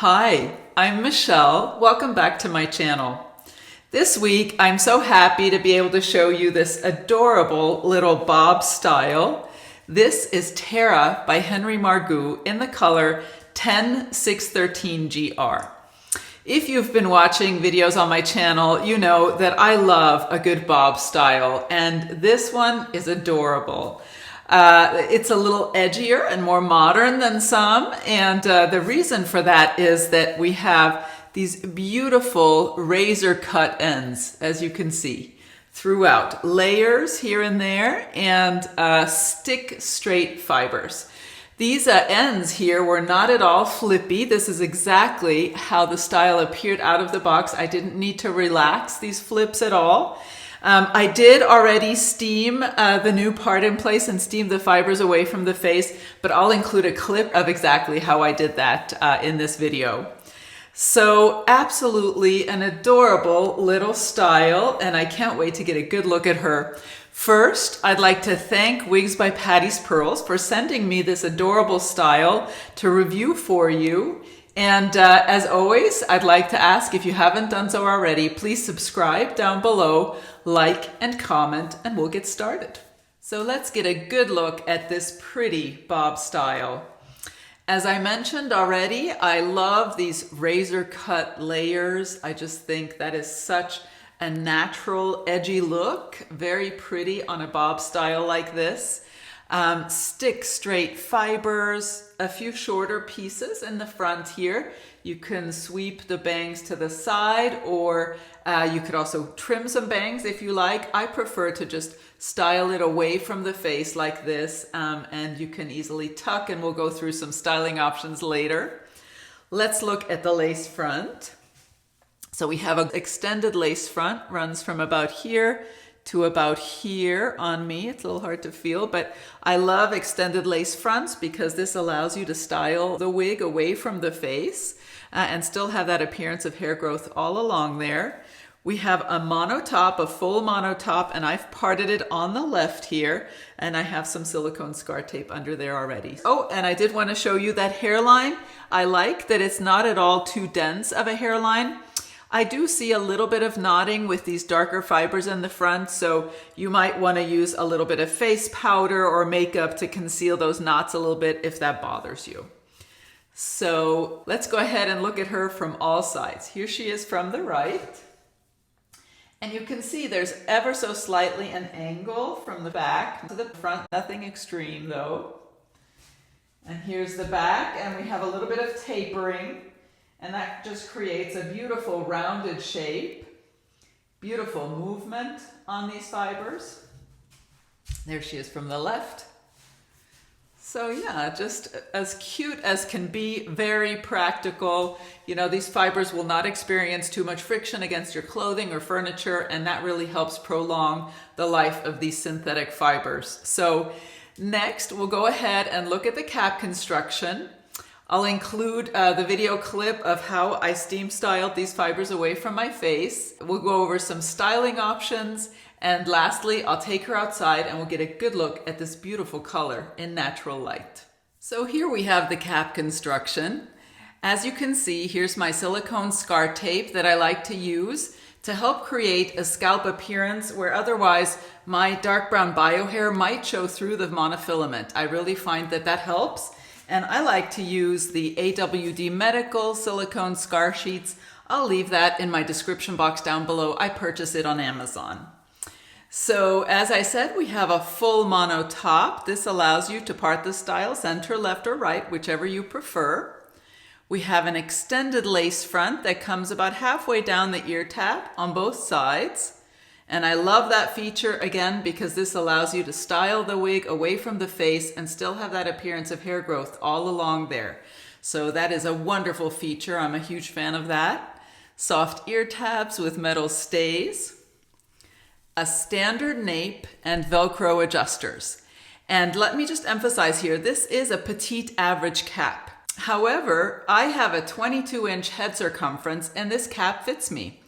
Hi, I'm Michelle. Welcome back to my channel. This week, I'm so happy to be able to show you this adorable little bob style. This is Tara by Henry Margu in the color 10613GR. If you've been watching videos on my channel, you know that I love a good bob style, and this one is adorable. It's a little edgier and more modern than some, and the reason for that is that we have these beautiful razor cut ends, as you can see, throughout. Layers here and there, and stick straight fibers. These ends here were not at all flippy. This is exactly how the style appeared out of the box. I didn't need to relax these flips at all. I did already steam the new part in place and steam the fibers away from the face, but I'll include a clip of exactly how I did that in this video. So absolutely an adorable little style, and I can't wait to get a good look at her. First, I'd like to thank Wigs by Patty's Pearls for sending me this adorable style to review for you. And as always, I'd like to ask, if you haven't done so already, please subscribe down below, like and comment, and we'll get started. So let's get a good look at this pretty bob style. As I mentioned already, I love these razor cut layers. I just think that is such a natural, edgy look. Very pretty on a bob style like this. Stick straight fibers, a few shorter pieces in the front here. You can sweep the bangs to the side, or you could also trim some bangs if you like. I prefer to just style it away from the face like this, and you can easily tuck, and we'll go through some styling options later. Let's look at the lace front. So we have an extended lace front, runs from about here to about here on me. It's a little hard to feel, but I love extended lace fronts because this allows you to style the wig away from the face and still have that appearance of hair growth all along there. We have a mono top, a full mono top, and I've parted it on the left here, and I have some silicone scar tape under there already. Oh, and I did want to show you that hairline. I like that it's not at all too dense of a hairline. I do see a little bit of knotting with these darker fibers in the front, so you might want to use a little bit of face powder or makeup to conceal those knots a little bit if that bothers you. So let's go ahead and look at her from all sides. Here she is from the right. And you can see there's ever so slightly an angle from the back to the front, nothing extreme though. And here's the back, and we have a little bit of tapering. And that just creates a beautiful rounded shape, beautiful movement on these fibers. There she is from the left. So yeah, just as cute as can be, very practical. You know, these fibers will not experience too much friction against your clothing or furniture, and that really helps prolong the life of these synthetic fibers. So next, we'll go ahead and look at the cap construction. I'll include the video clip of how I steam styled these fibers away from my face. We'll go over some styling options. And lastly, I'll take her outside and we'll get a good look at this beautiful color in natural light. So here we have the cap construction. As you can see, here's my silicone scar tape that I like to use to help create a scalp appearance where otherwise my dark brown bio hair might show through the monofilament. I really find that that helps. And I like to use the AWD Medical silicone scar sheets. I'll leave that in my description box down below. I purchased it on Amazon. So as I said, we have a full mono top. This allows you to part the style center, left or right, whichever you prefer. We have an extended lace front that comes about halfway down the ear tab on both sides. And I love that feature again because this allows you to style the wig away from the face and still have that appearance of hair growth all along there. So that is a wonderful feature. I'm a huge fan of that. Soft ear tabs with metal stays, a standard nape, and Velcro adjusters. And let me just emphasize here, this is a petite average cap. However, I have a 22-inch head circumference and this cap fits me.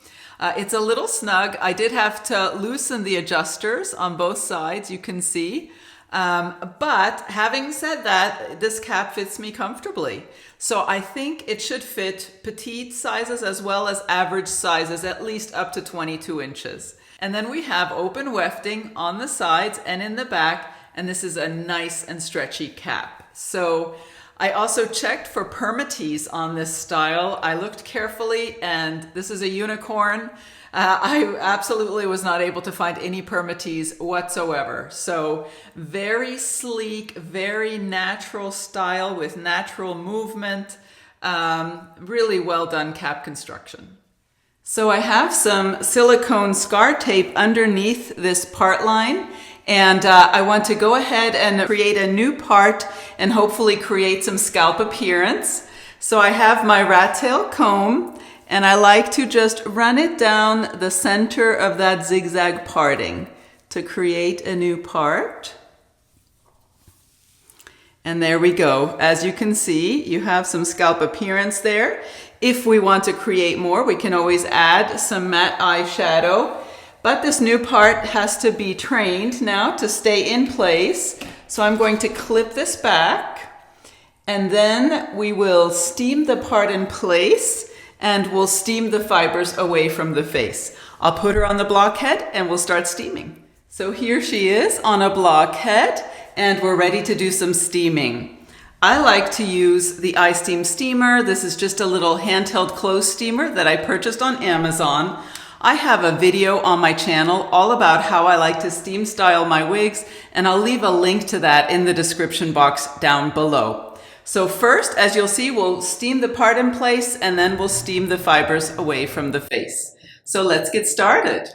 It's a little snug. I did have to loosen the adjusters on both sides, you can see. But having said that, this cap fits me comfortably. So I think it should fit petite sizes as well as average sizes, at least up to 22 inches. And then we have open wefting on the sides and in the back, and this is a nice and stretchy cap. So I also checked for permatease on this style. I looked carefully, and this is a unicorn. I absolutely was not able to find any permatease whatsoever. So very sleek, very natural style with natural movement. Really well done cap construction. So I have some silicone scar tape underneath this part line, and I want to go ahead and create a new part and hopefully create some scalp appearance. So I have my rat tail comb, and I like to just run it down the center of that zigzag parting to create a new part. And there we go. As you can see, you have some scalp appearance there. If we want to create more, we can always add some matte eyeshadow. But this new part has to be trained now to stay in place. So I'm going to clip this back, and then we will steam the part in place, and we'll steam the fibers away from the face. I'll put her on the blockhead and we'll start steaming. So here she is on a blockhead, and we're ready to do some steaming. I like to use the iSteam steamer. This is just a little handheld clothes steamer that I purchased on Amazon. I have a video on my channel all about how I like to steam style my wigs, and I'll leave a link to that in the description box down below. So first, as you'll see, we'll steam the part in place, and then we'll steam the fibers away from the face. So let's get started.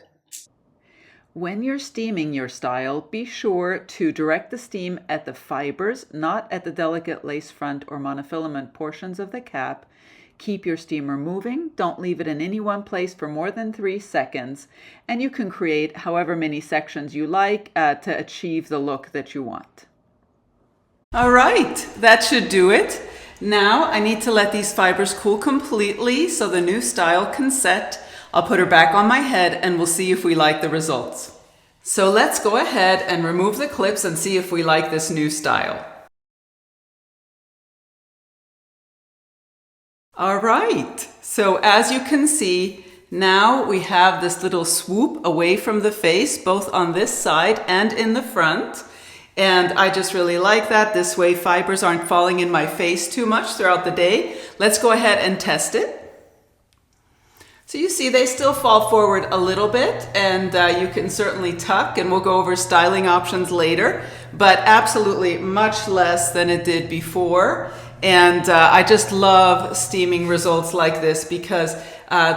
When you're steaming your style, be sure to direct the steam at the fibers, not at the delicate lace front or monofilament portions of the cap. Keep your steamer moving. Don't leave it in any one place for more than 3 seconds. And you can create however many sections you like to achieve the look that you want. All right, that should do it. Now I need to let these fibers cool completely so the new style can set. I'll put her back on my head and we'll see if we like the results. So let's go ahead and remove the clips and see if we like this new style. All right, so as you can see, now we have this little swoop away from the face, both on this side and in the front. And I just really like that. This way fibers aren't falling in my face too much throughout the day. Let's go ahead and test it. So you see they still fall forward a little bit, and you can certainly tuck, and we'll go over styling options later, but absolutely much less than it did before. And I just love steaming results like this because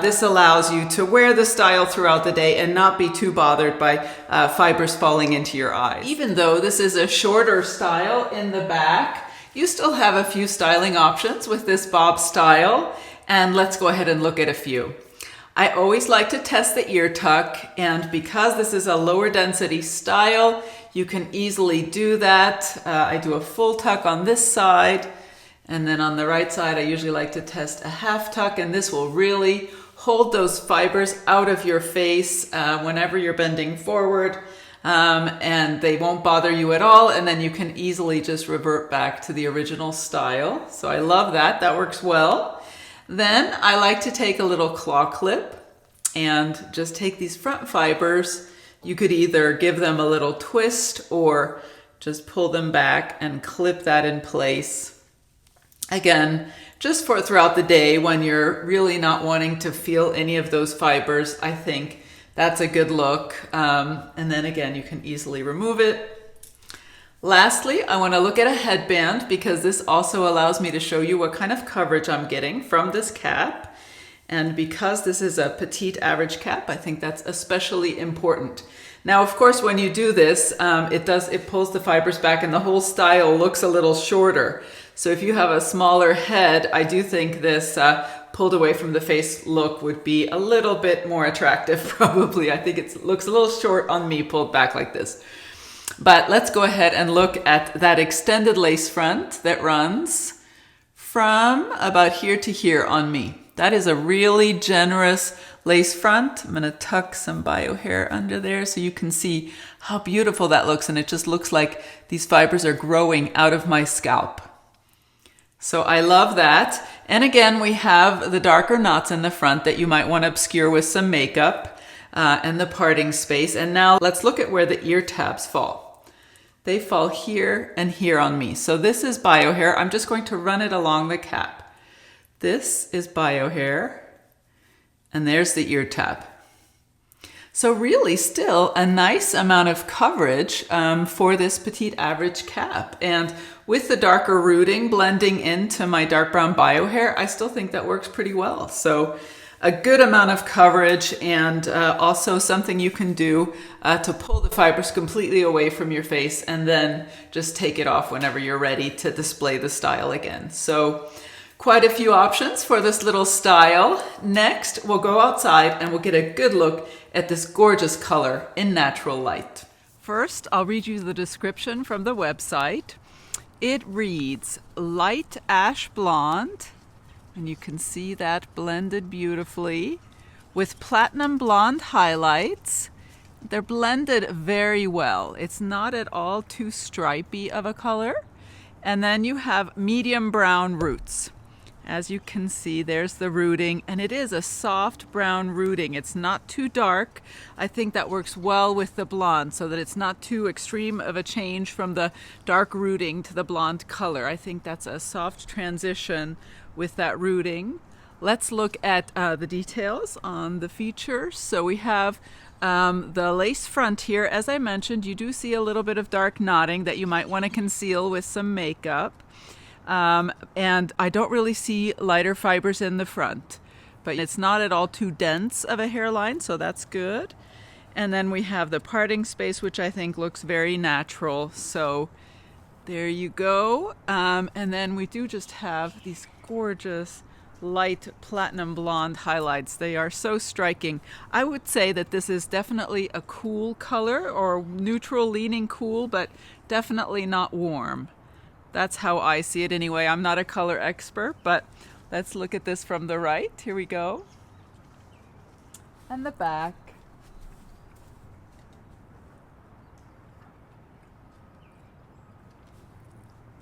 this allows you to wear the style throughout the day and not be too bothered by fibers falling into your eyes. Even though this is a shorter style in the back, you still have a few styling options with this bob style, and let's go ahead and look at a few. I always like to test the ear tuck, and because this is a lower density style, you can easily do that. I do a full tuck on this side, and then on the right side, I usually like to test a half tuck, and this will really hold those fibers out of your face whenever you're bending forward, and they won't bother you at all, and then you can easily just revert back to the original style. So I love that. That works well. Then I like to take a little claw clip and just take these front fibers. You could either give them a little twist or just pull them back and clip that in place. Again, just for throughout the day when you're really not wanting to feel any of those fibers, I think that's a good look. And then again, you can easily remove it. Lastly, I want to look at a headband because this also allows me to show you what kind of coverage I'm getting from this cap. And because this is a petite average cap, I think that's especially important. Now, of course, when you do this, it pulls the fibers back and the whole style looks a little shorter. So if you have a smaller head, I do think this pulled away from the face look would be a little bit more attractive, probably. I think it looks a little short on me pulled back like this. But let's go ahead and look at that extended lace front that runs from about here to here on me. That is a really generous lace front. I'm going to tuck some bio hair under there so you can see how beautiful that looks, and it just looks like these fibers are growing out of my scalp. So I love that. And again, we have the darker knots in the front that you might want to obscure with some makeup and the parting space. And now let's look at where the ear tabs fall. They fall here and here on me. So this is bio hair. I'm just going to run it along the cap. This is bio hair, and there's the ear tab. So really still a nice amount of coverage for this petite average cap. And with the darker rooting blending into my dark brown bio hair, I still think that works pretty well. So a good amount of coverage, and also something you can do to pull the fibers completely away from your face and then just take it off whenever you're ready to display the style again. So quite a few options for this little style. Next, we'll go outside and we'll get a good look at this gorgeous color in natural light. First, I'll read you the description from the website. It reads, light ash blonde, and you can see that blended beautifully, with platinum blonde highlights. They're blended very well. It's not at all too stripy of a color. And then you have medium brown roots. As you can see, there's the rooting, and it is a soft brown rooting. It's not too dark. I think that works well with the blonde so that it's not too extreme of a change from the dark rooting to the blonde color. I think that's a soft transition with that rooting. Let's look at the details on the features. So we have the lace front here. As I mentioned, you do see a little bit of dark knotting that you might want to conceal with some makeup. And I don't really see lighter fibers in the front, but it's not at all too dense of a hairline, so that's good. And then we have the parting space, which I think looks very natural. So there you go. And then we do just have these gorgeous light platinum blonde highlights. They are so striking. I would say that this is definitely a cool color, or neutral leaning cool, but definitely not warm. That's how I see it anyway. I'm not a color expert, but let's look at this from the right. Here we go. And the back.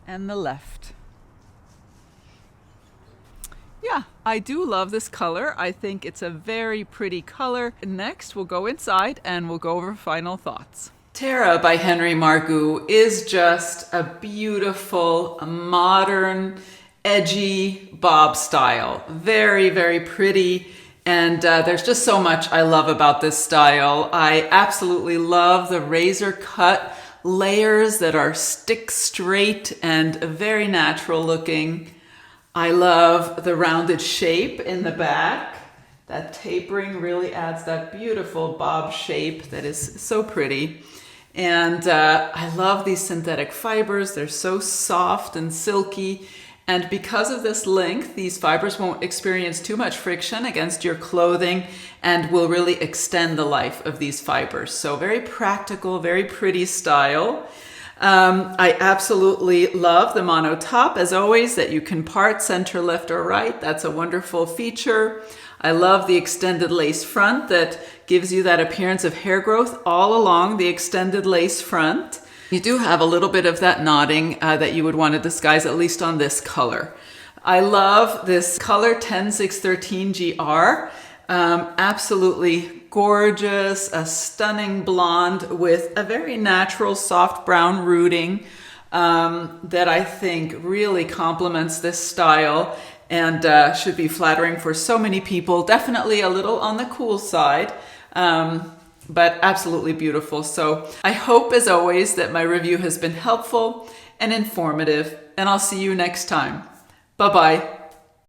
And the left. Yeah, I do love this color. I think it's a very pretty color. Next, we'll go inside and we'll go over final thoughts. Tara by Henry Margu is just a beautiful, modern, edgy bob style. Very, very pretty. And there's just so much I love about this style. I absolutely love the razor cut layers that are stick straight and very natural looking. I love the rounded shape in the back. That tapering really adds that beautiful bob shape that is so pretty. And I love these synthetic fibers. They're so soft and silky. And because of this length, these fibers won't experience too much friction against your clothing and will really extend the life of these fibers. So very practical, very pretty style. I absolutely love the mono top, as always, that you can part center, left, or right. That's a wonderful feature. I love the extended lace front that gives you that appearance of hair growth all along the extended lace front. You do have a little bit of that knotting that you would want to disguise, at least on this color. I love this color 10613 GR. Absolutely gorgeous, a stunning blonde with a very natural soft brown rooting that I think really complements this style and should be flattering for so many people. Definitely a little on the cool side, but absolutely beautiful. So I hope, as always, that my review has been helpful and informative, and I'll see you next time. Bye-bye.